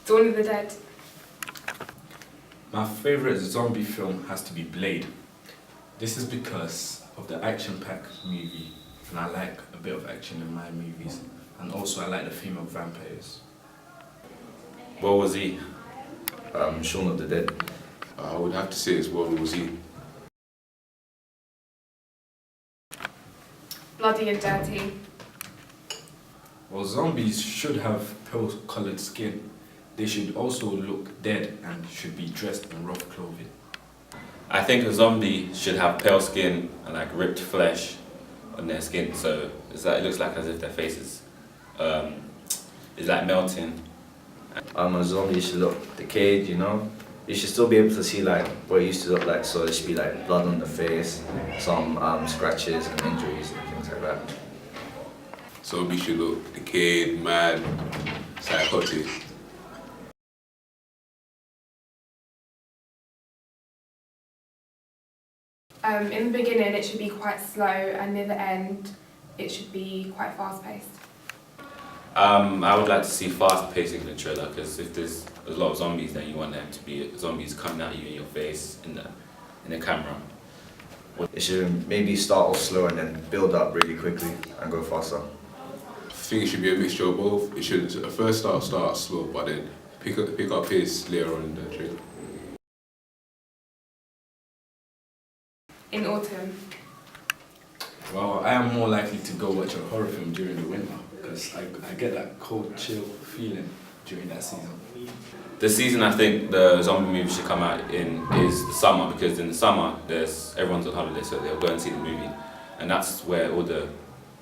Dawn of the Dead. My favourite zombie film has to be Blade. This is because of the action-packed movie, and I like a bit of action in my movies, and also I like the theme of vampires. What was he? Shaun of the Dead. I would have to say it's World War Z. Bloody and Dirty. Well, zombies should have pale-coloured skin. They should also look dead and should be dressed in rough clothing. I think a zombie should have pale skin and like ripped flesh on their skin, so it looks like as if their face is like melting. A zombie should look decayed, you know? You should still be able to see like what it used to look like, so there should be like blood on the face, some scratches and injuries and things like that. Zombie should look decayed, mad, psychotic. In the beginning it should be quite slow, and near the end it should be quite fast-paced. I would like to see fast pacing in the trailer, because if there's a lot of zombies, then you want them to be zombies coming at you in your face in the camera. It should maybe start off slow and then build up really quickly and go faster. I think it should be a mixture of both. It should at first start slow, but then pick up pace later on in the trailer. In autumn. Well, I am more likely to go watch a horror film during the winter, because I get that cold, chill feeling during that season. The season I think the zombie movie should come out in is the summer, because in the summer everyone's on holiday, so they'll go and see the movie, and that's where all the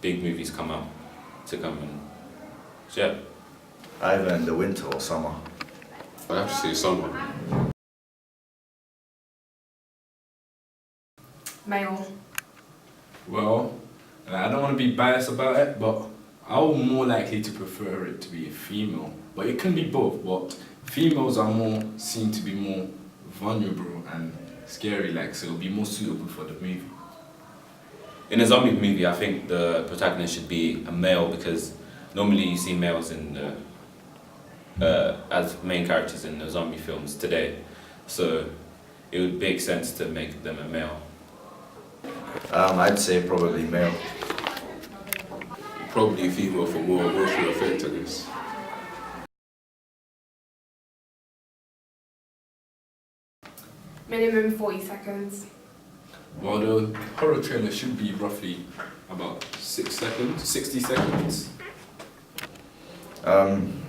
big movies come out to come and so yeah. Either in the winter or summer. I'd have to say summer. Male. Well, I don't want to be biased about it, but I'm more likely to prefer it to be a female. But it can be both, but females are seen to be more vulnerable and scary, like, so it'll be more suitable for the movie. In a zombie movie, I think the protagonist should be a male, because normally you see males in as main characters in the zombie films today, so it would make sense to make them a male. I'd say probably male. Probably female for more emotional effect, I guess. Minimum 40 seconds. Well, the horror trailer should be roughly about 60 seconds.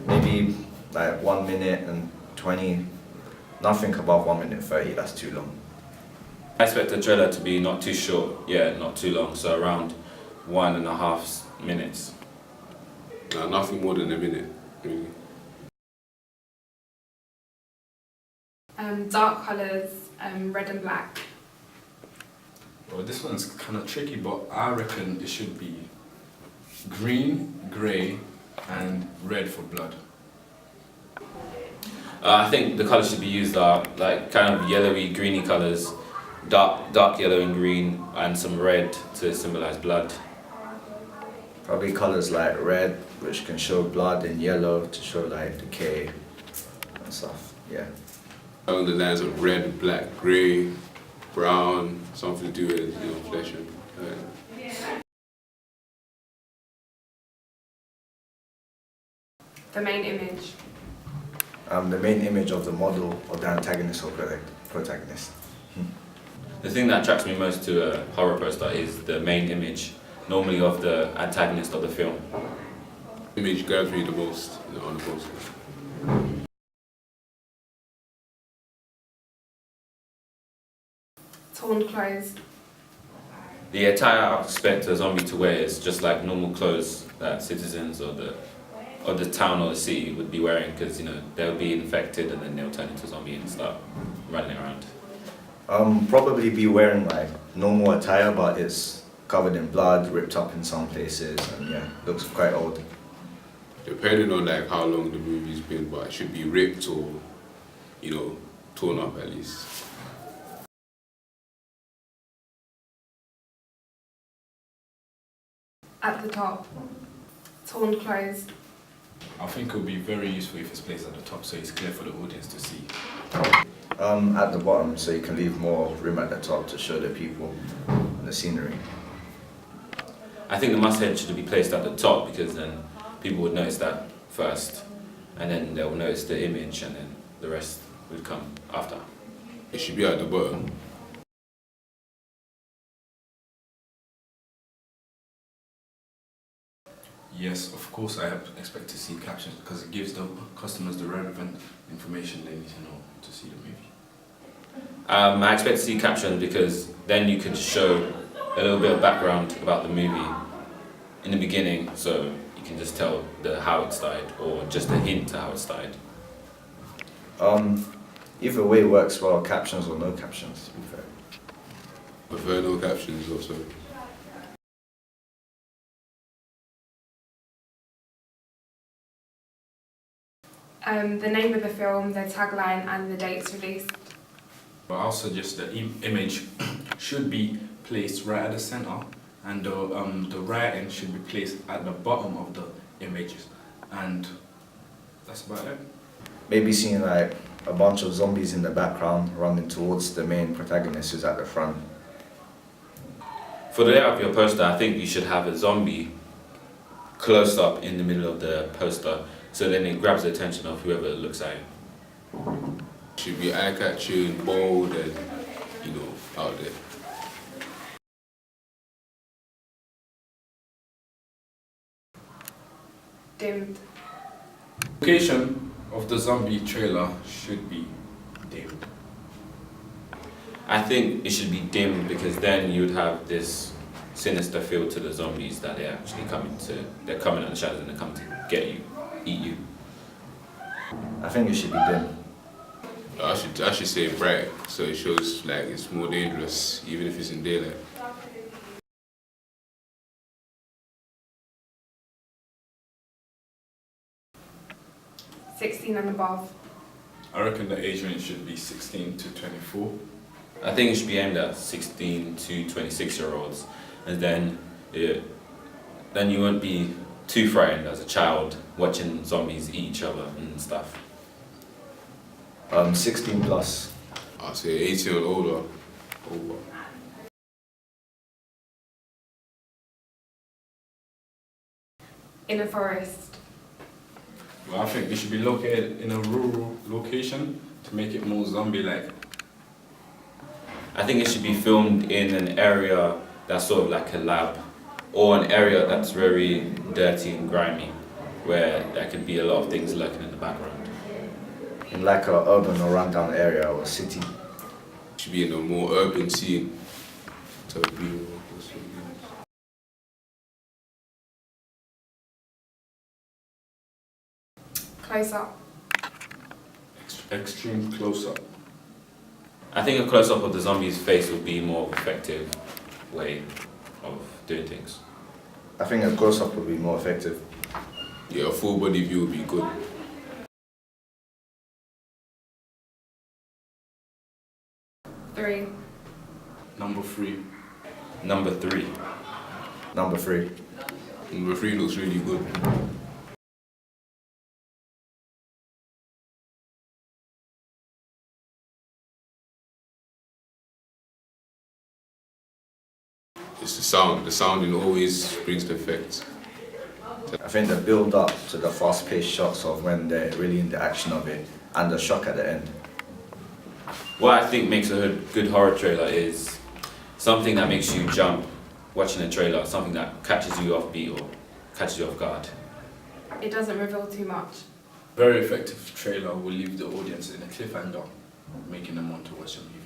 Maybe like 1 minute and 20. Nothing above 1 minute 30, that's too long. I expect the trailer to be not too short, not too long, so around 1.5 minutes. No, nothing more than a minute, really. Dark colours, red and black. Well, this one's kind of tricky, but I reckon it should be green, grey, and red for blood. I think the colours should be used are like kind of yellowy, greeny colours, dark yellow and green, and some red to symbolise blood. Probably colours like red, which can show blood, and yellow to show like decay and stuff, yeah. Along the lines of red, black, grey, brown, something to do with flesh and The main image. The main image of the model or the antagonist or protagonist. The thing that attracts me most to a horror poster is the main image, normally of the antagonist of the film. image grabs me the most on the poster. Torn clothes. The attire I expect a zombie to wear is just like normal clothes that citizens of the town or the city would be wearing, because they'll be infected and then they'll turn into a zombie and start running around. Probably be wearing like normal attire, but it's covered in blood, ripped up in some places, and yeah, looks quite old. Depending on like how long the movie's been, but it should be ripped or, torn up at least. At the top. Torn clothes. I think it would be very useful if it's placed at the top so it's clear for the audience to see. At the bottom, so you can leave more room at the top to show the people and the scenery. I think the masthead should be placed at the top because then people would notice that first, and then they'll notice the image, and then the rest would come after. It should be at the bottom. Yes, of course I expect to see captions because it gives the customers the relevant information they need to know to see the movie. I expect to see captions because then you can show a little bit of background about the movie in the beginning, so you can just tell how it started or just a hint to how it started. Either way works well, captions or no captions, to be fair. Prefer no captions also. The name of the film, the tagline and the dates released. But I'll suggest the image should be placed right at the center, and the writing should be placed at the bottom of the images, and that's about it. Maybe seeing like a bunch of zombies in the background running towards the main protagonist who's at the front. For the layout of your poster, I think you should have a zombie close up in the middle of the poster, so then it grabs the attention of whoever looks at it. Should be eye-catching, bold, and out there. Dimmed. Location of the zombie trailer should be dimmed. I think it should be dimmed because then you would have this sinister feel to the zombies that they're actually they're coming out of the shadows and they're coming to get you, eat you. I think it should be dim. I should say bright, so it shows like it's more dangerous, even if it's in daylight. 16 and above. I reckon the age range should be 16 to 24. I think it should be aimed at 16 to 26-year-olds, and then you won't be too frightened as a child watching zombies eat each other and stuff. 16 plus. I'll say 18 or older. In a forest. Well, I think it should be located in a rural location to make it more zombie-like. I think it should be filmed in an area that's sort of like a lab, or an area that's very dirty and grimy, where there could be a lot of things lurking in the background. In like a urban or rundown area or city. Should be in a more urban scene. So Close up. Extreme close-up. I think a close-up of the zombie's face would be more effective way of doing things. I think a close-up would be more effective. yeah, a full body view would be good. Three. Number 3. Number 3. Number 3. Number 3 looks really good. It's the sound. The sounding always brings the effect. I think the build up to the fast-paced shots of when they're really in the action of it and the shock at the end. What I think makes a good horror trailer is something that makes you jump watching a trailer, something that catches you off beat or catches you off guard. It doesn't reveal too much. Very effective trailer will leave the audience in a cliffhanger, making them want to watch the movie.